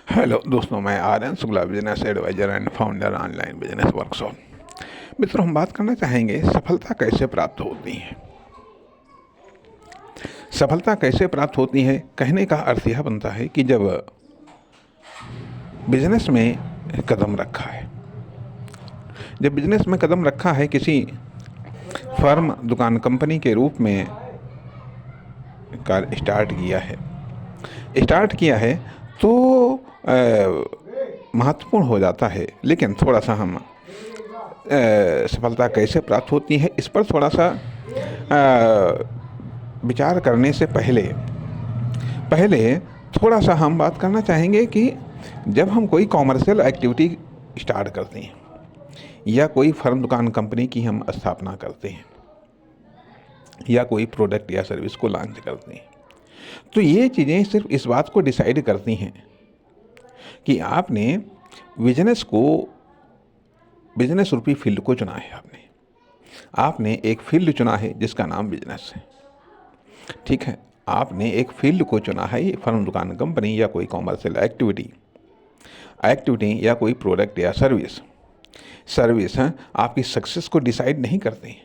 Hello दोस्तों, मैं Aryan Shukla, business advisor and founder online business workshop. मित्रों, हम बात करना चाहेंगे सफलता कैसे प्राप्त होती है। सफलता कैसे प्राप्त होती है कहने का अर्थ यह बनता है कि जब बिजनेस में कदम रखा है, जब बिजनेस में कदम रखा है, किसी फर्म, दुकान, कंपनी के रूप में कार स्टार्ट किया है तो महत्वपूर्ण हो जाता है। लेकिन थोड़ा सा हम सफलता कैसे प्राप्त होती है इस पर थोड़ा सा विचार करने से पहले पहले थोड़ा सा हम बात करना चाहेंगे कि जब हम कोई कॉमर्शियल एक्टिविटी स्टार्ट करते हैं या कोई फर्म, दुकान, कंपनी की हम स्थापना करते हैं या कोई प्रोडक्ट या सर्विस को लॉन्च करते हैं, तो ये चीज़ें सिर्फ इस बात को डिसाइड करती हैं कि आपने बिजनेस रूपी फील्ड को चुना है। आपने एक फील्ड चुना है जिसका नाम बिजनेस है। ठीक है, आपने एक फील्ड को चुना है, ये फर्म, दुकान, कंपनी या कोई कॉमर्शियल एक्टिविटी या कोई प्रोडक्ट या सर्विस हैं, आपकी सक्सेस को डिसाइड नहीं करते हैं,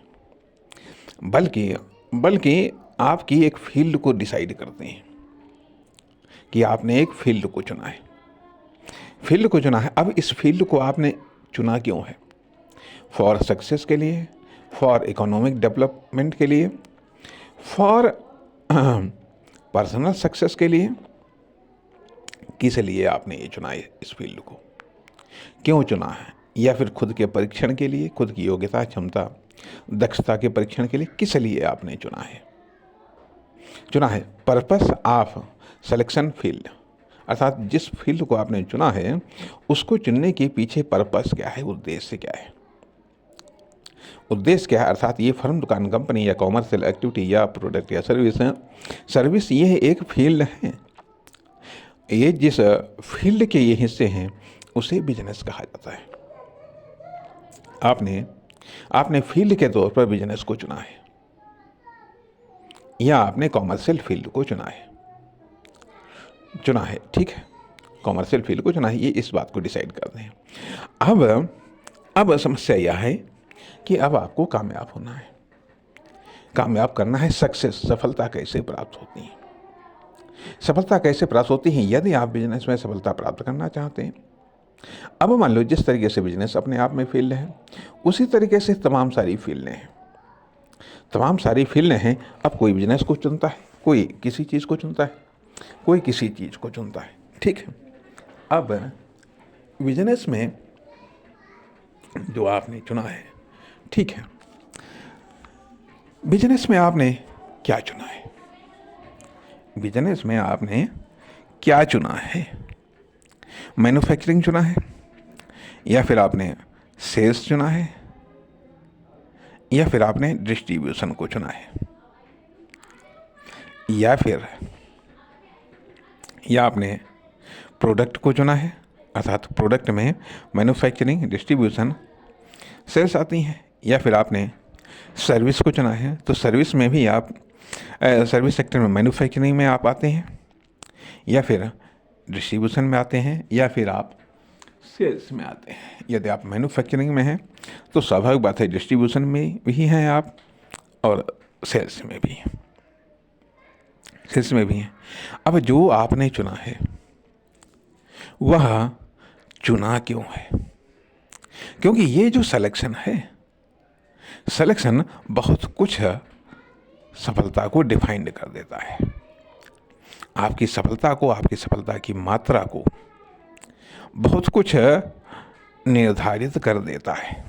बल्कि आपकी एक फील्ड को डिसाइड करते हैं कि आपने एक फील्ड को चुना है। अब इस फील्ड को आपने चुना क्यों है? फॉर सक्सेस के लिए, फॉर इकोनॉमिक डेवलपमेंट के लिए, फॉर पर्सनल सक्सेस के लिए, किस लिए आपने ये चुना है? इस फील्ड को क्यों चुना है? या फिर खुद के परीक्षण के लिए, खुद की योग्यता, क्षमता, दक्षता के परीक्षण के लिए, किस लिए आपने चुना है? पर्पस ऑफ सिलेक्शन फील्ड, अर्थात जिस फील्ड को आपने चुना है उसको चुनने के पीछे पर्पस क्या है, उद्देश्य क्या है? अर्थात ये फर्म, दुकान, कंपनी या कॉमर्शियल एक्टिविटी या प्रोडक्ट या सर्विस ये एक फील्ड है। ये जिस फील्ड के ये हिस्से हैं उसे बिजनेस कहा जाता है। आपने फील्ड के तौर पर बिजनेस को चुना है या आपने कॉमर्शियल फील्ड को चुना है। ठीक है, कॉमर्शियल फील्ड को चुना है, ये इस बात को डिसाइड करते हैं। अब समस्या यह है कि अब आपको कामयाब होना है, कामयाब करना है। सफलता कैसे प्राप्त होती है? यदि आप बिजनेस में सफलता प्राप्त करना चाहते हैं, अब मान लो जिस तरीके से बिजनेस अपने आप में फील्ड है, उसी तरीके से तमाम सारी फील्डें हैं। अब कोई बिजनेस को चुनता है, कोई किसी चीज़ को चुनता है, ठीक है। अब बिजनेस में जो आपने चुना है, ठीक है, बिजनेस में आपने क्या चुना है? मैन्युफैक्चरिंग चुना है, या फिर आपने सेल्स चुना है, या फिर आपने डिस्ट्रीब्यूशन को चुना है, या आपने प्रोडक्ट को चुना है, अर्थात प्रोडक्ट में मैन्युफैक्चरिंग, डिस्ट्रीब्यूशन, सेल्स आती हैं, या फिर आपने सर्विस को चुना है। तो सर्विस में भी आप सर्विस सेक्टर में मैन्युफैक्चरिंग में आप आते हैं, या फिर डिस्ट्रीब्यूशन में आते हैं, या फिर आप सेल्स में आते हैं। यदि आप मैन्युफैक्चरिंग में हैं तो स्वाभाविक बात है डिस्ट्रीब्यूशन में भी हैं आप, और सेल्स में भी हैं। अब जो आपने चुना है वह चुना क्यों है? क्योंकि ये जो सिलेक्शन बहुत कुछ सफलता को डिफाइंड कर देता है। आपकी सफलता की मात्रा को बहुत कुछ निर्धारित कर देता है।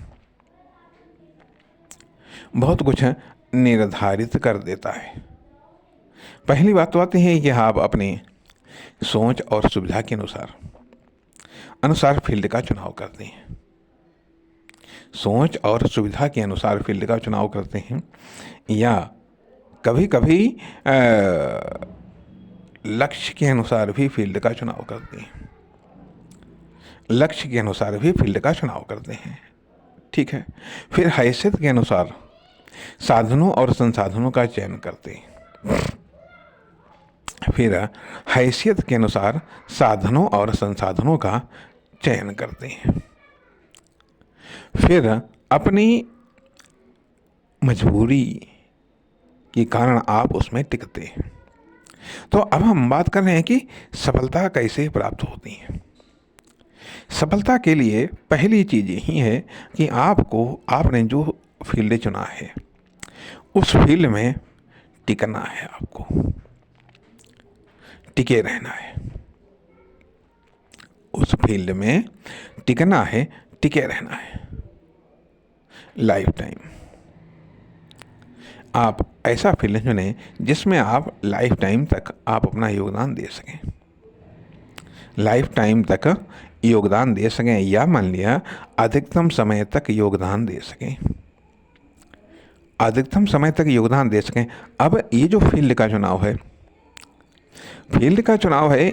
पहली बात तो आती है कि आप अपनी सोच और सुविधा के अनुसार फील्ड का चुनाव करते हैं। या कभी कभी लक्ष्य के अनुसार भी फील्ड का चुनाव करते हैं। ठीक है, फिर हैसियत के अनुसार साधनों और संसाधनों का चयन करते हैं। फिर हैसियत के अनुसार साधनों और संसाधनों का चयन करते हैं। फिर अपनी मजबूरी के कारण आप उसमें टिकते हैं। तो अब हम बात कर रहे हैं कि सफलता कैसे प्राप्त होती है। सफलता के लिए पहली चीज़ यही है कि आपने जो फील्ड चुना है उस फील्ड में टिकना है, आपको टिके रहना है, उस फील्ड में टिकना है, टिके रहना है लाइफ टाइम। आप ऐसा फील्ड चुनें जिसमें आप लाइफ टाइम तक आप अपना योगदान दे सकें, लाइफ टाइम तक योगदान दे सकें, या मान लिया अधिकतम समय तक योगदान दे सकें, अधिकतम समय तक योगदान दे सकें। अब ये जो फील्ड का चुनाव है, फील्ड का चुनाव है,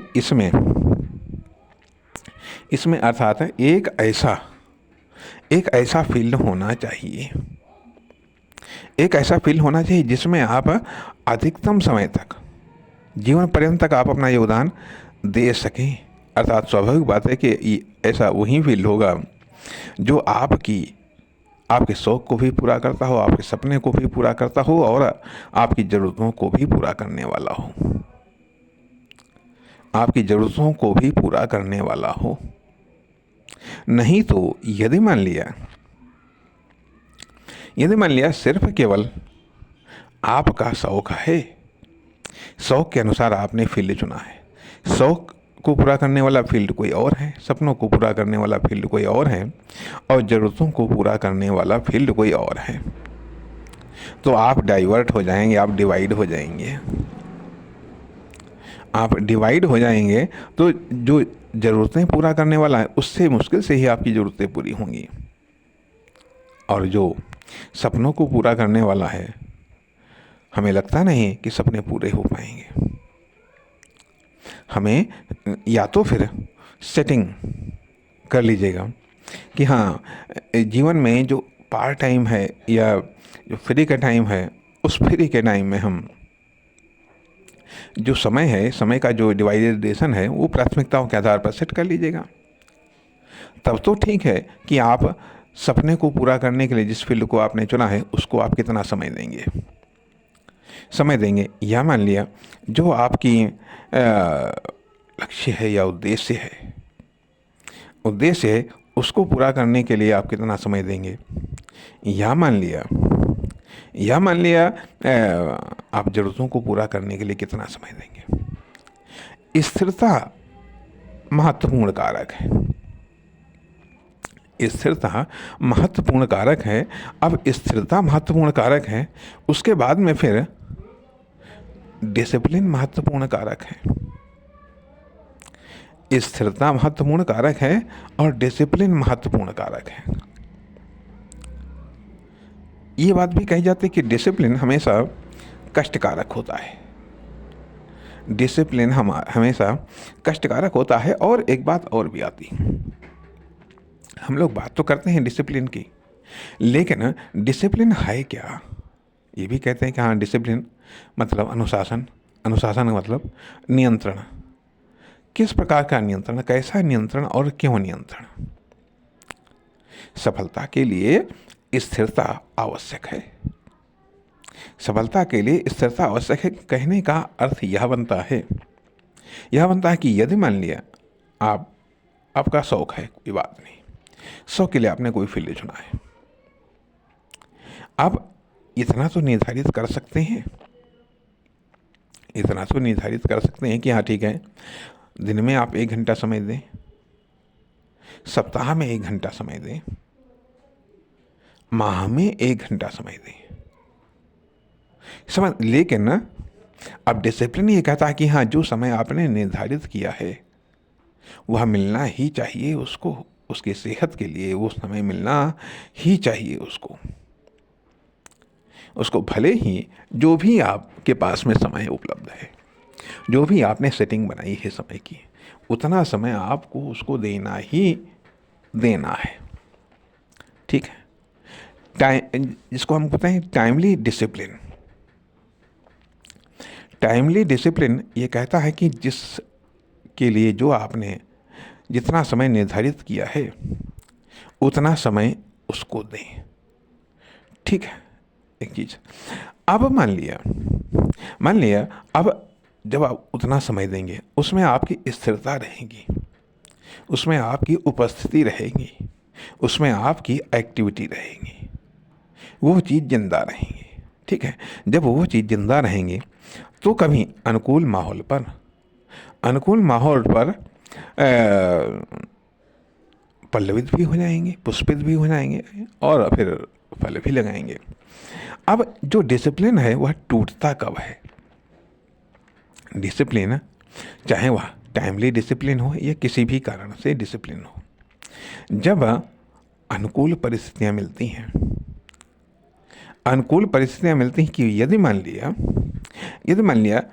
इसमें अर्थात एक ऐसा फील्ड होना चाहिए, एक ऐसा फील्ड होना चाहिए जिसमें आप अधिकतम समय तक, जीवन पर्यंत तक आप अपना योगदान दे सकें। अर्थात स्वाभाविक बात है कि ऐसा वही फील्ड होगा जो आपके शौक़ को भी पूरा करता हो, आपके सपने को भी पूरा करता हो और आपकी ज़रूरतों को भी पूरा करने वाला हो, आपकी ज़रूरतों को भी पूरा करने वाला हो। नहीं तो यदि मान लिया सिर्फ केवल आपका शौक़ है, शौक़ के अनुसार आपने फील्ड चुना है, शौक़ को पूरा करने वाला फील्ड कोई और है, सपनों को पूरा करने वाला फील्ड कोई और है और ज़रूरतों को पूरा करने वाला फील्ड कोई और है, तो आप डाइवर्ट हो जाएंगे, आप डिवाइड हो जाएंगे। आप डिवाइड हो जाएंगे तो जो ज़रूरतें पूरा करने वाला है उससे मुश्किल से ही आपकी ज़रूरतें पूरी होंगी, और जो सपनों को पूरा करने वाला है हमें लगता नहीं कि सपने पूरे हो पाएंगे। हमें या तो फिर सेटिंग कर लीजिएगा कि हाँ, जीवन में जो पार्ट टाइम है या जो फ्री का टाइम है, उस फ्री के टाइम में हम जो समय का जो डिवाइडेशन है वो प्राथमिकताओं के आधार पर सेट कर लीजिएगा। तब तो ठीक है कि आप सपने को पूरा करने के लिए जिस फील्ड को आपने चुना है उसको आप कितना समय देंगे। या मान लिया जो आपकी लक्ष्य है या उद्देश्य है उसको पूरा करने के लिए आप कितना समय देंगे। या मान लिया आप ज़रूरतों को पूरा करने के लिए कितना समय देंगे। स्थिरता महत्वपूर्ण कारक है। अब स्थिरता महत्वपूर्ण कारक है, उसके बाद में फिर डिसिप्लिन महत्वपूर्ण कारक है। स्थिरता महत्वपूर्ण कारक है और डिसिप्लिन महत्वपूर्ण कारक है। ये बात भी कही जाती है कि डिसिप्लिन हमेशा कष्टकारक होता है, डिसिप्लिन हमेशा कष्टकारक होता है। और एक बात और भी आती है, हम लोग बात तो करते हैं डिसिप्लिन की, लेकिन डिसिप्लिन है क्या, ये भी कहते हैं कि हाँ डिसिप्लिन मतलब अनुशासन मतलब नियंत्रण। किस प्रकार का नियंत्रण, कैसा नियंत्रण और क्यों नियंत्रण। सफलता के लिए स्थिरता आवश्यक है। सफलता के लिए स्थिरता आवश्यक है। कहने का अर्थ यह बनता है कि यदि मान लिया आपका शौक है, कोई बात नहीं, शौक के लिए आपने कोई फील्ड चुना है, आप इतना तो निर्धारित कर सकते हैं कि हाँ ठीक है, दिन में आप 1 घंटा समय दें, सप्ताह में 1 घंटा समय दें, माह में 1 घंटा समय दें। लेकिन अब डिसिप्लिन ये कहता है कि हाँ जो समय आपने निर्धारित किया है वह मिलना ही चाहिए उसको, उसकी सेहत के लिए वो समय मिलना ही चाहिए उसको भले ही जो भी आपके पास में समय उपलब्ध है, जो भी आपने सेटिंग बनाई है समय की, उतना समय आपको उसको देना है। ठीक है, जिसको हम कहते हैं टाइमली डिसिप्लिन। टाइमली डिसिप्लिन ये कहता है कि जिसके लिए जो आपने जितना समय निर्धारित किया है उतना समय उसको दें। ठीक है, एक चीज़। अब मान लिया अब जब आप उतना समय देंगे उसमें आपकी स्थिरता रहेगी, उसमें आपकी उपस्थिति रहेगी, उसमें आपकी एक्टिविटी रहेगी, वो चीज़ जिंदा रहेंगी। ठीक है, जब वो चीज़ जिंदा रहेंगी तो कभी अनुकूल माहौल पर पल्लवित भी हो जाएंगे, पुष्पित भी हो जाएंगे और फिर फल भी लगाएंगे। अब जो डिसिप्लिन है वह टूटता कब है? डिसिप्लिन चाहे वह टाइमली डिसिप्लिन हो या किसी भी कारण से डिसिप्लिन हो, जब अनुकूल परिस्थितियां मिलती हैं, कि यदि मान लिया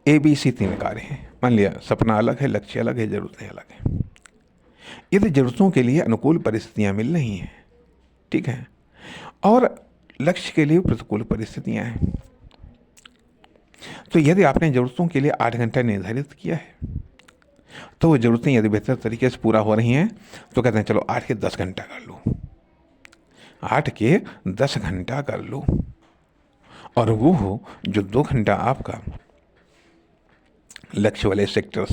ABC 3 कार्य हैं, मान लिया सपना अलग है, लक्ष्य अलग है, ज़रूरतें अलग हैं। यदि ज़रूरतों के लिए अनुकूल परिस्थितियां मिल रही हैं, ठीक है, और लक्ष्य के लिए प्रतिकूल परिस्थितियां हैं, तो यदि आपने ज़रूरतों के लिए 8 घंटा निर्धारित किया है तो वो ज़रूरतें यदि बेहतर तरीके से पूरा हो रही हैं तो कहते हैं चलो 8 के 10 घंटा कर लो, 8 के 10 घंटा कर लो। और वो हो जो 2 घंटा आपका लक्ष्य वाले सेक्टर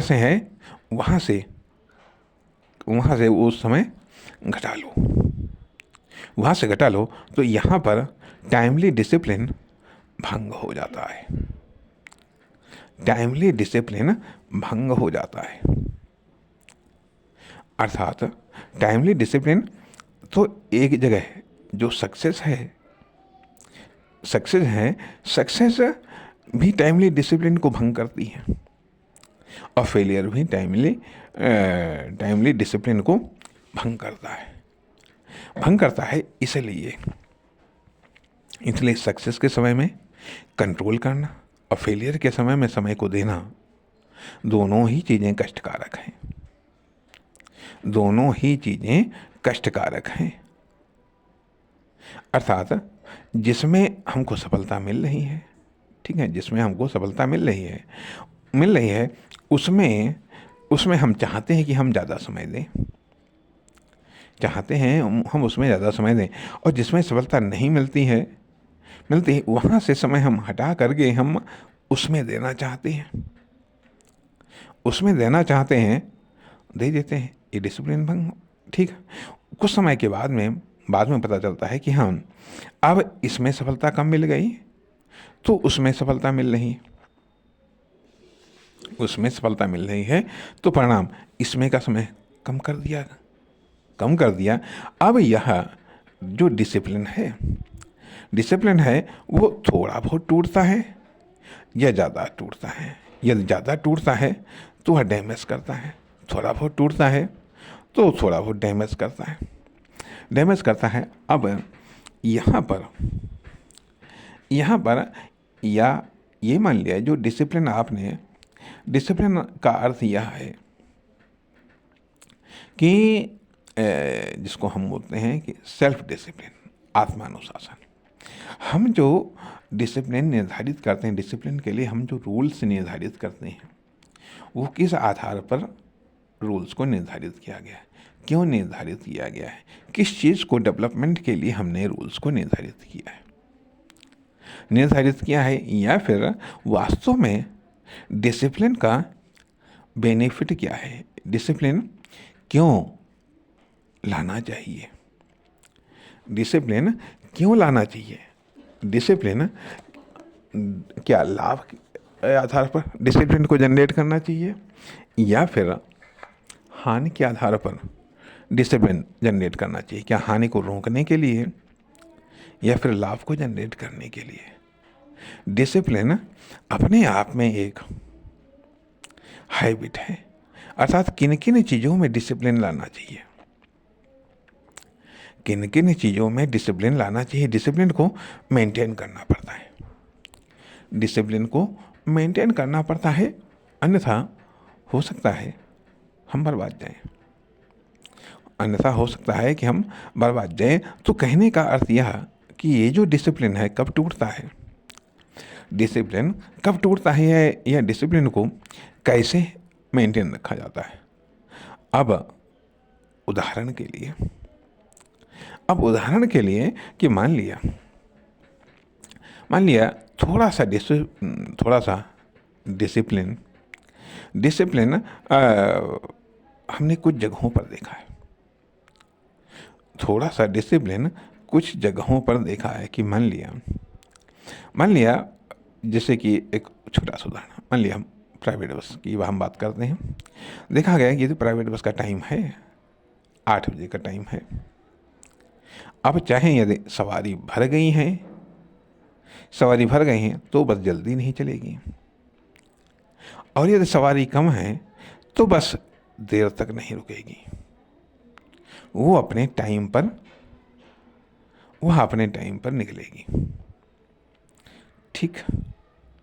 से है, वहाँ से वो समय घटा लो, तो यहाँ पर टाइमली डिसिप्लिन भंग हो जाता है। अर्थात टाइमली डिसिप्लिन तो एक जगह जो सक्सेस भी टाइमली डिसिप्लिन को भंग करती है और फेलियर भी टाइमली डिसिप्लिन को भंग करता है। इसलिए सक्सेस के समय में कंट्रोल करना और फेलियर के समय में समय को देना, दोनों ही चीज़ें कष्टकारक हैं। अर्थात जिसमें हमको सफलता मिल रही है, ठीक है, उसमें हम चाहते हैं कि हम ज़्यादा समय दें, हम उसमें ज़्यादा समय दें, और जिसमें सफलता नहीं मिलती है वहाँ से समय हम हटा करके हम उसमें देना चाहते हैं, दे देते हैं। ये डिसिप्लिन भंग, ठीक है। कुछ समय के बाद में पता चलता है कि हम अब इसमें सफलता कम मिल गई तो उसमें सफलता मिल रही है, तो परिणाम इसमें का समय कम कर दिया। अब यह जो डिसिप्लिन है वो थोड़ा बहुत टूटता है या ज़्यादा टूटता है। यदि ज़्यादा टूटता है तो वह डैमेज करता है, थोड़ा बहुत टूटता है तो थोड़ा बहुत डैमेज करता है। अब यहाँ पर या ये मान लिया जो डिसिप्लिन का अर्थ यह है कि जिसको हम बोलते हैं कि सेल्फ डिसिप्लिन, आत्मानुशासन। हम जो डिसिप्लिन निर्धारित करते हैं, डिसिप्लिन के लिए हम जो रूल्स निर्धारित करते हैं, वो किस आधार पर रूल्स को निर्धारित किया गया है, क्यों निर्धारित किया गया है, किस चीज़ को डेवलपमेंट के लिए हमने रूल्स को निर्धारित किया है, या फिर वास्तव में डिसिप्लिन का बेनिफिट क्या है, डिसिप्लिन क्यों लाना चाहिए, डिसिप्लिन क्या लाभ के आधार पर डिसिप्लिन को जनरेट करना चाहिए या फिर हानि के आधार पर डिसिप्लिन जनरेट करना चाहिए, क्या हानि को रोकने के लिए या फिर लाभ को जनरेट करने के लिए। डिसिप्लिन अपने आप में एक हैबिट है, अर्थात किन किन चीज़ों में डिसिप्लिन लाना चाहिए, डिसिप्लिन को मेंटेन करना पड़ता है, अन्यथा हो सकता है हम बर्बाद जाएं। तो कहने का अर्थ यह कि ये जो डिसिप्लिन है कब टूटता है, डिसिप्लिन कब टूटता है या डिसिप्लिन को कैसे मेंटेन रखा जाता है। अब उदाहरण के लिए कि मान लिया थोड़ा सा डिसिप्लिन हमने कुछ जगहों पर देखा है। थोड़ा सा डिसिप्लिन कुछ जगहों पर देखा है कि मान लिया जैसे कि एक छोटा सा उदाहरण, मान लिया हम प्राइवेट बस की हम बात करते हैं। देखा गया कि यदि प्राइवेट बस का टाइम है 8 बजे का टाइम है, अब चाहे यदि सवारी भर गई हैं तो बस जल्दी नहीं चलेगी, और यदि सवारी कम है तो बस देर तक नहीं रुकेगी। वह अपने टाइम पर निकलेगी। ठीक,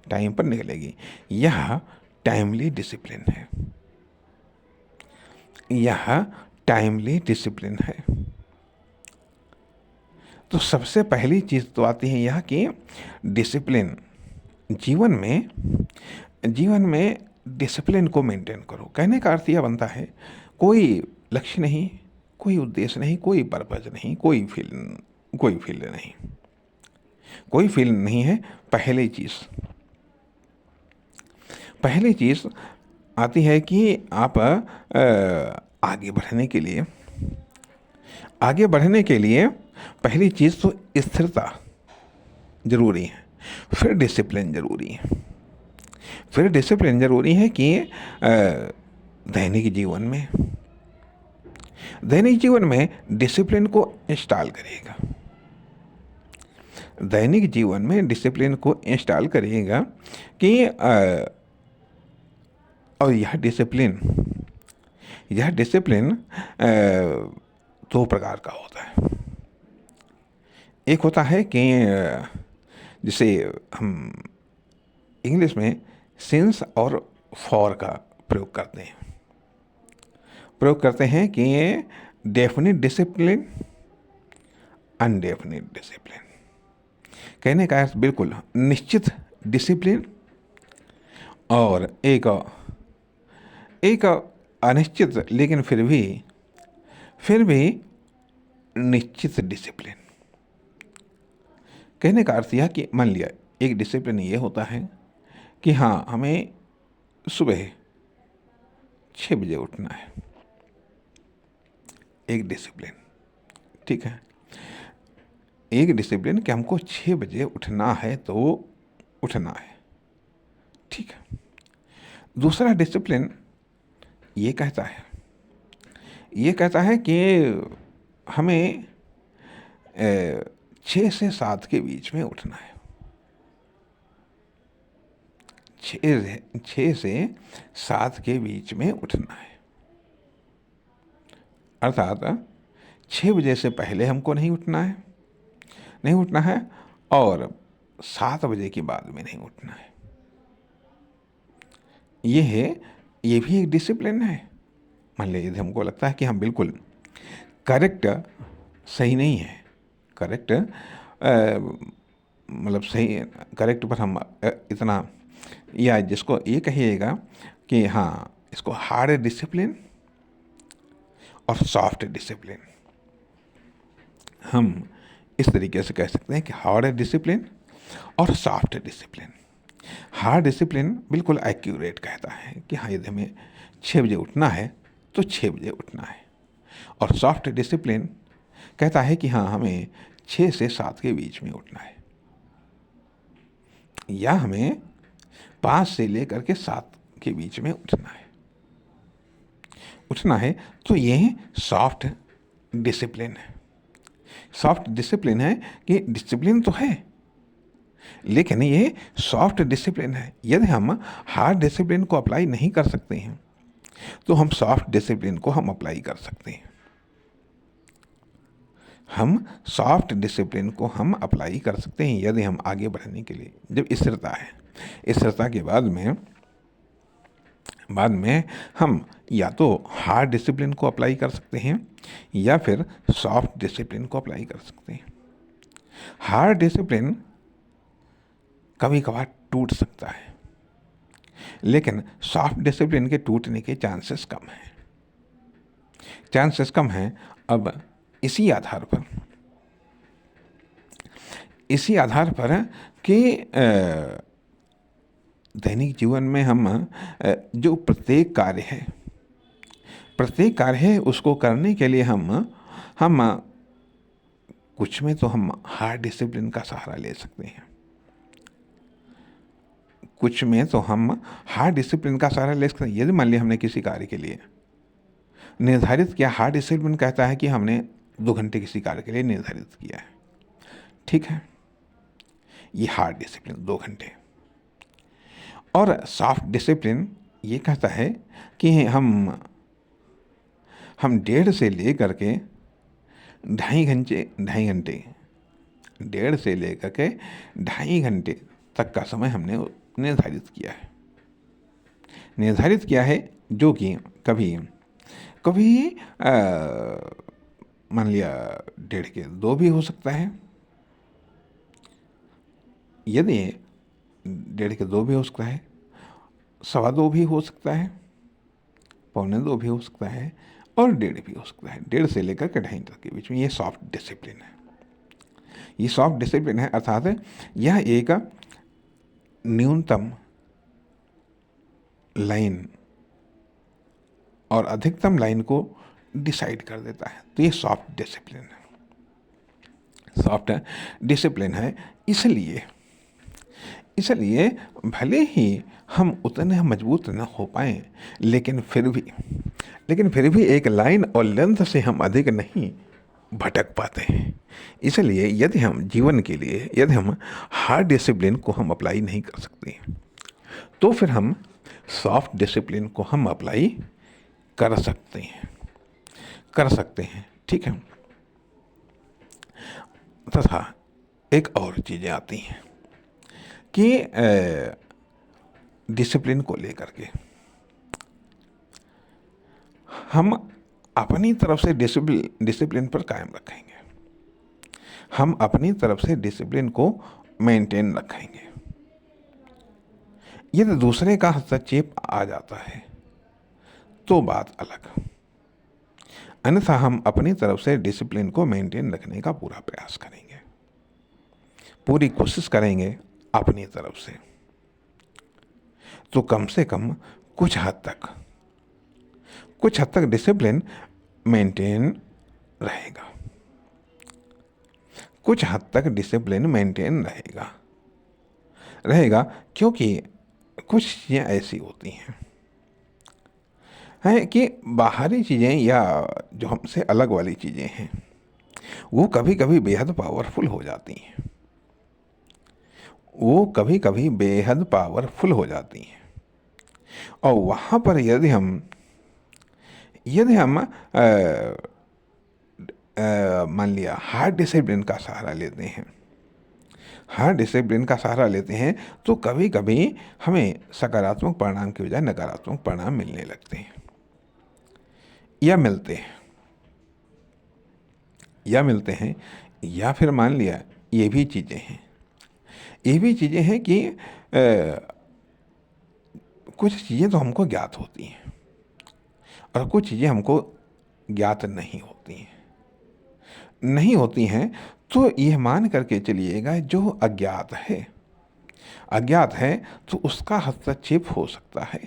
टाइम पर निकलेगी। यह टाइमली डिसिप्लिन है। तो सबसे पहली चीज़ तो आती है यह कि डिसिप्लिन जीवन में डिसिप्लिन को मेंटेन करो। कहने का अर्थ यह बनता है कोई लक्ष्य नहीं, कोई उद्देश्य नहीं, कोई पर्पज नहीं, कोई फील्ड नहीं है। पहली चीज़ आती है कि आप आगे बढ़ने के लिए पहली चीज़ तो स्थिरता जरूरी है, फिर डिसिप्लिन जरूरी है कि दैनिक जीवन में डिसिप्लिन को इंस्टॉल करिएगा कि और यह डिसिप्लिन 2 प्रकार का होता है। एक होता है कि जिसे हम इंग्लिश में सिंस और फॉर का प्रयोग करते हैं कि डेफिनिट डिसिप्लिन, अनडेफिनिट डिसिप्लिन। कहने का अर्थ बिल्कुल निश्चित डिसिप्लिन और एक अनिश्चित लेकिन फिर भी निश्चित डिसिप्लिन। कहने का अर्थ यह कि मान लिया एक डिसिप्लिन ये होता है कि हाँ, हमें सुबह 6 बजे उठना है, एक डिसिप्लिन। ठीक है, एक डिसिप्लिन कि हमको 6 बजे उठना है तो उठना है। ठीक है। दूसरा डिसिप्लिन ये कहता है कि हमें 6 से 7 के बीच में उठना है। 6 से 7 के बीच में उठना है, अर्थात 6 बजे से पहले हमको नहीं उठना है और 7 बजे के बाद में नहीं उठना है। ये भी एक डिसिप्लिन है। मान लीजिए यदि हमको लगता है कि हम बिल्कुल करेक्ट सही नहीं है, मतलब सही करेक्ट पर हम इतना, या जिसको ये कहिएगा कि हाँ, इसको हार्ड डिसिप्लिन और सॉफ्ट डिसिप्लिन, हम इस तरीके से कह सकते हैं कि हार्ड डिसिप्लिन और सॉफ्ट डिसिप्लिन। हार्ड डिसिप्लिन बिल्कुल एक्यूरेट कहता है कि हाँ, यदि हमें 6 बजे उठना है तो 6 बजे उठना है, और सॉफ्ट डिसिप्लिन कहता है कि हाँ, हमें 6 से 7 के बीच में उठना है, या हमें 5 से लेकर के 7 के बीच में उठना है। तो ये सॉफ्ट डिसिप्लिन है। सॉफ्ट डिसिप्लिन है कि डिसिप्लिन तो है लेकिन ये सॉफ्ट डिसिप्लिन है। यदि हम हार्ड डिसिप्लिन को अप्लाई नहीं कर सकते हैं तो हम सॉफ्ट डिसिप्लिन को हम अप्लाई कर सकते हैं। हम सॉफ्ट डिसिप्लिन को हम अप्लाई कर सकते हैं यदि हम आगे बढ़ने के लिए, जब स्थिरता है, स्थिरता के बाद में हम या तो हार्ड डिसिप्लिन को अप्लाई कर सकते हैं या फिर सॉफ्ट डिसिप्लिन को अप्लाई कर सकते हैं। हार्ड डिसिप्लिन कभी कभार टूट सकता है, लेकिन सॉफ्ट डिसिप्लिन के टूटने के चांसेस कम हैं। अब इसी आधार पर कि दैनिक जीवन में हम जो प्रत्येक कार्य है उसको करने के लिए हम कुछ में तो हम हार्ड डिसिप्लिन का सहारा ले सकते हैं, कुछ में तो हम हार्ड डिसिप्लिन का सहारा ले सकते हैं। यदि मान लिया हमने किसी कार्य के लिए निर्धारित किया, हार्ड डिसिप्लिन कहता है कि हमने 2 घंटे किसी कार्य के लिए निर्धारित किया है, ठीक है, ये हार्ड डिसिप्लिन 2 घंटे। और सॉफ्ट डिसिप्लिन ये कहता है कि हम 1.5 से लेकर के 2.5 घंटे तक का समय हमने निर्धारित किया है, जो कि कभी मान लिया 1.5 के 2 भी हो सकता है। यदि 1.5 के 2 भी हो सकता है, 2.25 भी हो सकता है, 2.25 भी हो सकता है और 1.5 भी हो सकता है। 1.5 से लेकर के 2.5 तक के बीच में ये सॉफ्ट डिसिप्लिन है। अर्थात यह एक न्यूनतम लाइन और अधिकतम लाइन को डिसाइड कर देता है, तो ये सॉफ्ट डिसिप्लिन है। इसलिए भले ही हम उतने मजबूत न हो पाएं, लेकिन फिर भी एक लाइन और लेंथ से हम अधिक नहीं भटक पाते हैं। इसलिए यदि हम हार्ड डिसिप्लिन को हम अप्लाई नहीं कर सकते, तो फिर हम सॉफ्ट डिसिप्लिन को हम अप्लाई कर सकते हैं, ठीक है। तथा एक और चीज़ें आती हैं कि डिसिप्लिन को लेकर के हम अपनी तरफ से डिसिप्लिन पर कायम रखेंगे, हम अपनी तरफ से डिसिप्लिन को मेंटेन रखेंगे। यदि दूसरे का हस्तक्षेप आ जाता है तो बात अलग, अन्यथा हम अपनी तरफ से डिसिप्लिन को मेंटेन रखने का पूरा प्रयास करेंगे, पूरी कोशिश करेंगे अपनी तरफ से, तो कम से कम कुछ हद तक डिसिप्लिन मेंटेन रहेगा, क्योंकि कुछ चीज़ें ऐसी होती हैं कि बाहरी चीज़ें या जो हमसे अलग वाली चीज़ें हैं वो कभी कभी बेहद पावरफुल हो जाती हैं, और वहाँ पर यदि हम मान लिया हार्ड डिसिप्लिन का सहारा लेते हैं, तो कभी कभी हमें सकारात्मक परिणाम की बजाय नकारात्मक परिणाम मिलने लगते हैं या मिलते हैं, या फिर मान लिया ये भी चीज़ें हैं कि कुछ चीज़ें तो हमको ज्ञात होती हैं और कुछ चीज़ें हमको ज्ञात नहीं होती हैं, तो यह मान करके चलिएगा जो अज्ञात है तो उसका हस्तक्षेप हो सकता है,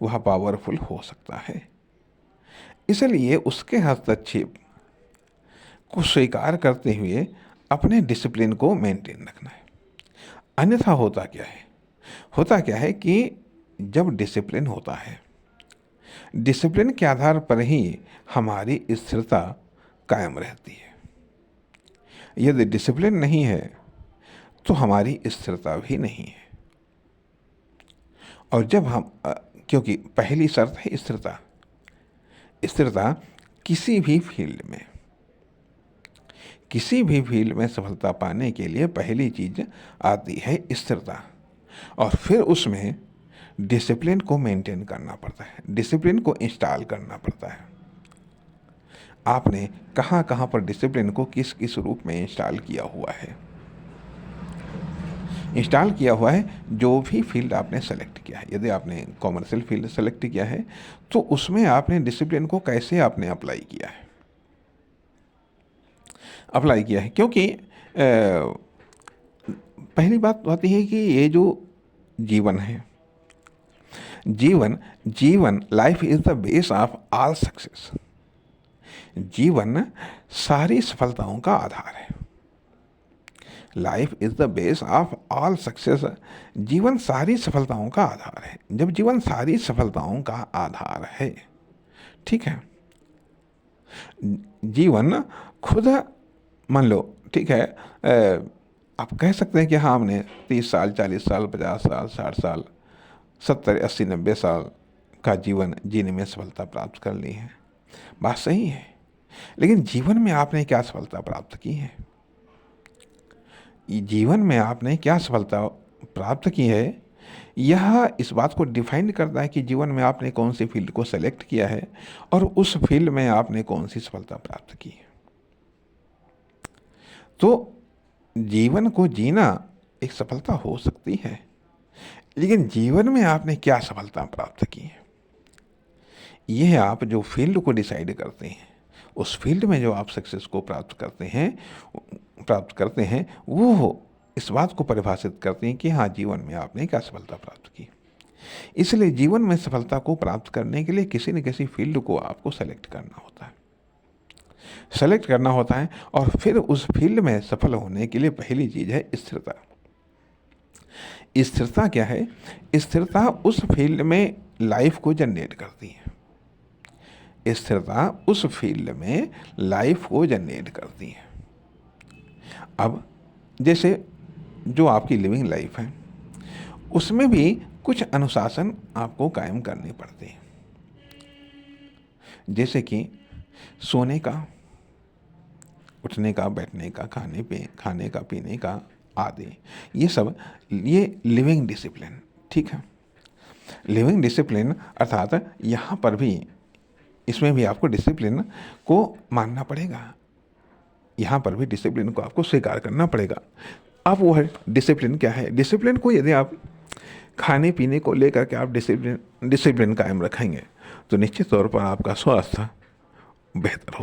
वह पावरफुल हो सकता है। इसलिए उसके हस्तक्षेप को स्वीकार करते हुए अपने डिसिप्लिन को मेंटेन रखना है। अन्यथा होता क्या है कि जब डिसिप्लिन होता है, डिसिप्लिन के आधार पर ही हमारी स्थिरता कायम रहती है। यदि डिसिप्लिन नहीं है तो हमारी स्थिरता भी नहीं है, और जब हम क्योंकि पहली शर्त है स्थिरता किसी भी फील्ड में सफलता पाने के लिए पहली चीज आती है स्थिरता, और फिर उसमें डिसिप्लिन को मेंटेन करना पड़ता है, डिसिप्लिन को इंस्टॉल करना पड़ता है। आपने कहाँ पर डिसिप्लिन को किस रूप में इंस्टॉल किया हुआ है, इंस्टॉल किया हुआ है जो भी फील्ड आपने सेलेक्ट किया है। यदि आपने कॉमर्शियल फील्ड सेलेक्ट किया है तो उसमें आपने डिसिप्लिन को कैसे आपने अप्लाई किया है, क्योंकि पहली बात तो आती है कि ये जो जीवन है, जीवन life is the base of all success. जीवन सारी सफलताओं का आधार है। Life is the base of all success. जीवन सारी सफलताओं का आधार है। जब जीवन सारी सफलताओं का आधार है, ठीक है, जीवन खुद मान लो, ठीक है, आप कह सकते हैं कि हाँ हमने 30 साल, 40 साल, 50 साल, 60 साल, 70, 80, 90 साल का जीवन जीने में सफलता प्राप्त कर ली है। बात सही है, लेकिन जीवन में आपने क्या सफलता प्राप्त की है? जीवन में आपने क्या सफलता प्राप्त की है, यह इस बात को डिफाइन करता है कि जीवन में आपने कौन सी फील्ड को सेलेक्ट किया है और उस फील्ड में आपने कौन सी सफलता प्राप्त की है। तो जीवन को जीना एक सफलता हो सकती है, लेकिन जीवन में आपने क्या सफलता प्राप्त की है, यह आप जो फील्ड को डिसाइड करते हैं, उस फील्ड में जो आप सक्सेस को प्राप्त करते हैं वो इस बात को परिभाषित करते हैं कि हाँ जीवन में आपने क्या सफलता प्राप्त की। इसलिए जीवन में सफलता को प्राप्त करने के लिए किसी न किसी फील्ड को आपको सेलेक्ट करना होता है और फिर उस फील्ड में सफल होने के लिए पहली चीज़ है स्थिरता। स्थिरता क्या है? स्थिरता उस फील्ड में लाइफ को जनरेट करती है। स्थिरता उस फील्ड में लाइफ को जनरेट करती है। अब जैसे जो आपकी लिविंग लाइफ है, उसमें भी कुछ अनुशासन आपको कायम करने पड़ते हैं, जैसे कि सोने का, उठने का, बैठने का, खाने का, पीने का आदि, ये लिविंग डिसिप्लिन, ठीक है। लिविंग डिसिप्लिन अर्थात यहाँ पर भी, इसमें भी आपको डिसिप्लिन को मानना पड़ेगा, यहाँ पर भी डिसिप्लिन को आपको स्वीकार करना पड़ेगा। अब वो है डिसिप्लिन क्या है? डिसिप्लिन को यदि आप खाने पीने को लेकर के आप डिसिप्लिन कायम रखेंगे तो निश्चित तौर पर आपका स्वास्थ्य बेहतर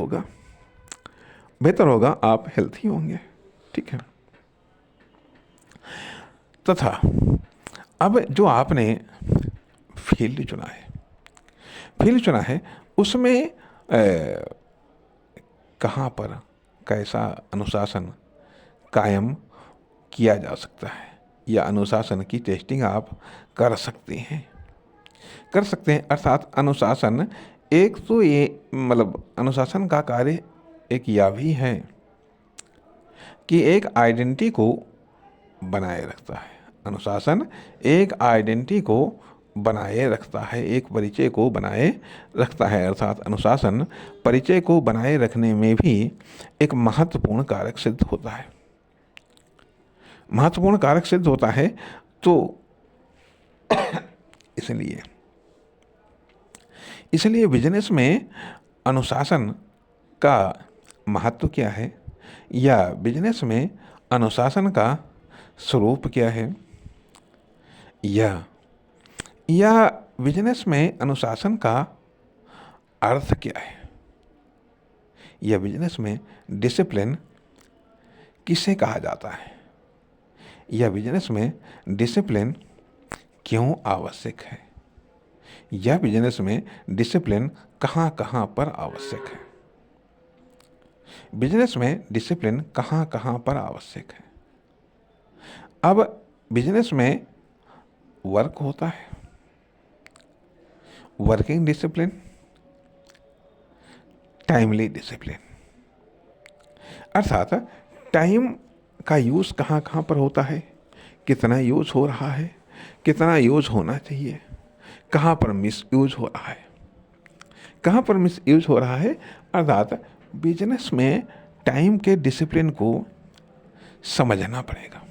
होगा, आप हेल्थी होंगे, ठीक है। तथा अब जो आपने फील्ड चुना है उसमें कहाँ पर कैसा अनुशासन कायम किया जा सकता है, या अनुशासन की टेस्टिंग आप कर सकते हैं। अर्थात अनुशासन एक तो ये मतलब अनुशासन का कार्य एक यह भी है कि एक आइडेंटिटी को बनाए रखता है। अनुशासन एक आइडेंटिटी को बनाए रखता है, एक परिचय को बनाए रखता है। अर्थात अनुशासन परिचय को बनाए रखने में भी एक महत्वपूर्ण कारक सिद्ध होता है। तो इसलिए बिजनेस में अनुशासन का महत्व क्या है, या बिजनेस में अनुशासन का स्वरूप क्या है, या बिजनेस में अनुशासन का अर्थ क्या है, या बिजनेस में डिसिप्लिन किसे कहा जाता है, या बिजनेस में डिसिप्लिन क्यों आवश्यक है, या बिजनेस में डिसिप्लिन कहाँ कहाँ पर आवश्यक है। बिजनेस में डिसिप्लिन कहाँ कहाँ पर आवश्यक है। अब बिजनेस में वर्क होता है, वर्किंग डिसिप्लिन, टाइमली डिसिप्लिन। अर्थात टाइम का यूज़ कहाँ कहाँ पर होता है, कितना यूज़ हो रहा है, कितना यूज़ होना चाहिए, कहाँ पर मिस यूज़ हो रहा है। अर्थात बिजनेस में टाइम के डिसिप्लिन को समझना पड़ेगा।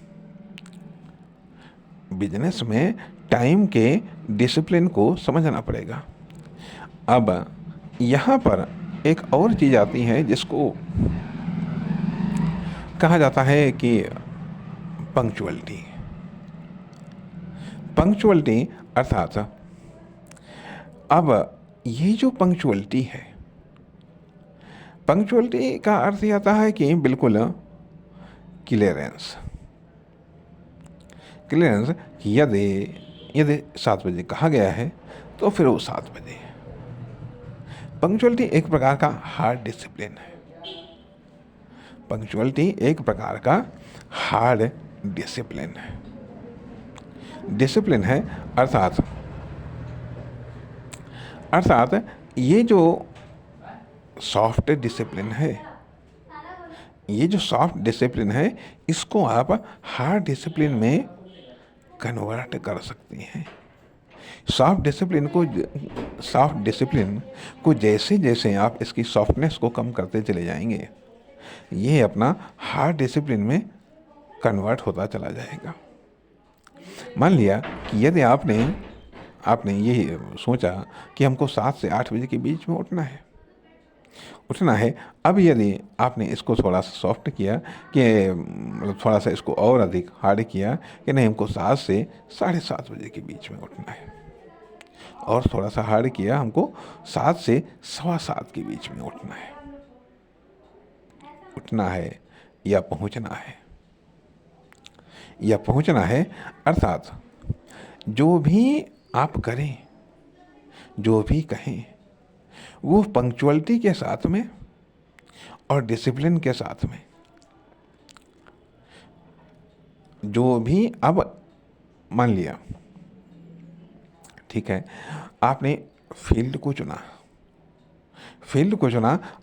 बिजनेस में टाइम के डिसिप्लिन को समझना पड़ेगा। अब यहाँ पर एक और चीज़ आती है जिसको कहा जाता है कि पंक्चुअलिटी। पंक्चुअलिटी अर्थात अब ये जो पंक्चुअलिटी है, पंक्चुअलिटी का अर्थ ये आता है कि बिल्कुल क्लियरेंस कि यदि 7 बजे कहा गया है तो फिर वो 7 बजे। पंक्चुअलिटी एक प्रकार का हार्ड डिसिप्लिन है। पंक्चुअलिटी एक प्रकार का हार्ड डिसिप्लिन है अर्थात ये जो सॉफ्ट डिसिप्लिन है, इसको आप हार्ड डिसिप्लिन में कन्वर्ट कर सकते हैं। सॉफ्ट डिसिप्लिन को जैसे जैसे आप इसकी सॉफ्टनेस को कम करते चले जाएंगे, ये अपना हार्ड डिसिप्लिन में कन्वर्ट होता चला जाएगा। मान लिया कि यदि आपने ये सोचा कि हमको 7 से 8 बजे के बीच में उठना है। अब यदि आपने इसको थोड़ा सा सॉफ्ट किया कि मतलब थोड़ा सा इसको और अधिक हार्ड किया कि नहीं, हमको 7 से 7:30 बजे के बीच में उठना है, और थोड़ा सा हार्ड किया, हमको 7 से 7:15 के बीच में उठना है या पहुंचना है। अर्थात जो भी आप करें, जो भी कहें, वो पंक्चुअलिटी के साथ में और डिसिप्लिन के साथ में। जो भी अब मान लिया, ठीक है, आपने फील्ड को चुना,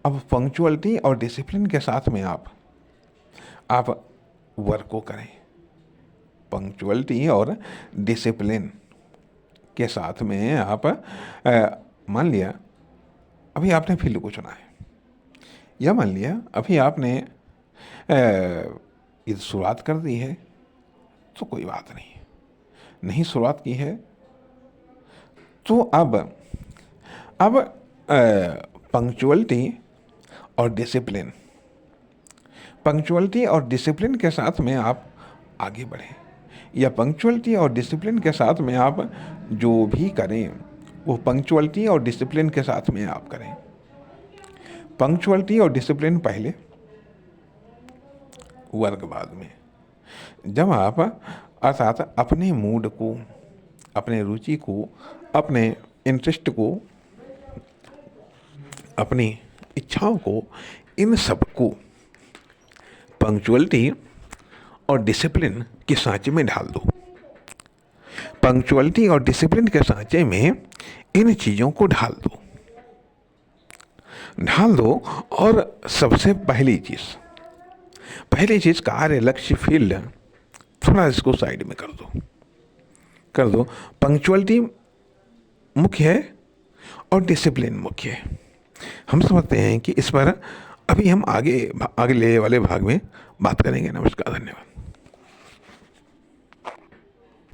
अब पंक्चुअलिटी और डिसिप्लिन के साथ में आप वर्क को करें। पंक्चुअलिटी और डिसिप्लिन के साथ में आप मान लिया अभी आपने फील्ड को चुना है, या मान लिया अभी आपने ये शुरुआत कर दी है, तो कोई बात नहीं शुरुआत की है तो अब पंक्चुअलिटी और डिसिप्लिन के साथ में आप आगे बढ़ें, या पंक्चुअलिटी और डिसिप्लिन के साथ में आप जो भी करें वो पंक्चुअलिटी और डिसिप्लिन के साथ में आप करें। पंक्चुअलिटी और डिसिप्लिन पहले, वर्क बाद में। जब आप अर्थात अपने मूड को, अपने रुचि को, अपने इंटरेस्ट को, अपनी इच्छाओं को, इन सब को पंक्चुअलिटी और डिसिप्लिन के सांचे में ढाल दो। पंक्चुअलिटी और डिसिप्लिन के सांचे में इन चीज़ों को ढाल दो और सबसे पहली चीज़ कार्य, लक्ष्य, फील्ड, थोड़ा इसको साइड में कर दो। पंक्चुअलिटी मुख्य है और डिसिप्लिन मुख्य है। हम समझते हैं कि इस पर अभी हम आगे वाले भाग में बात करेंगे। नमस्कार, धन्यवाद।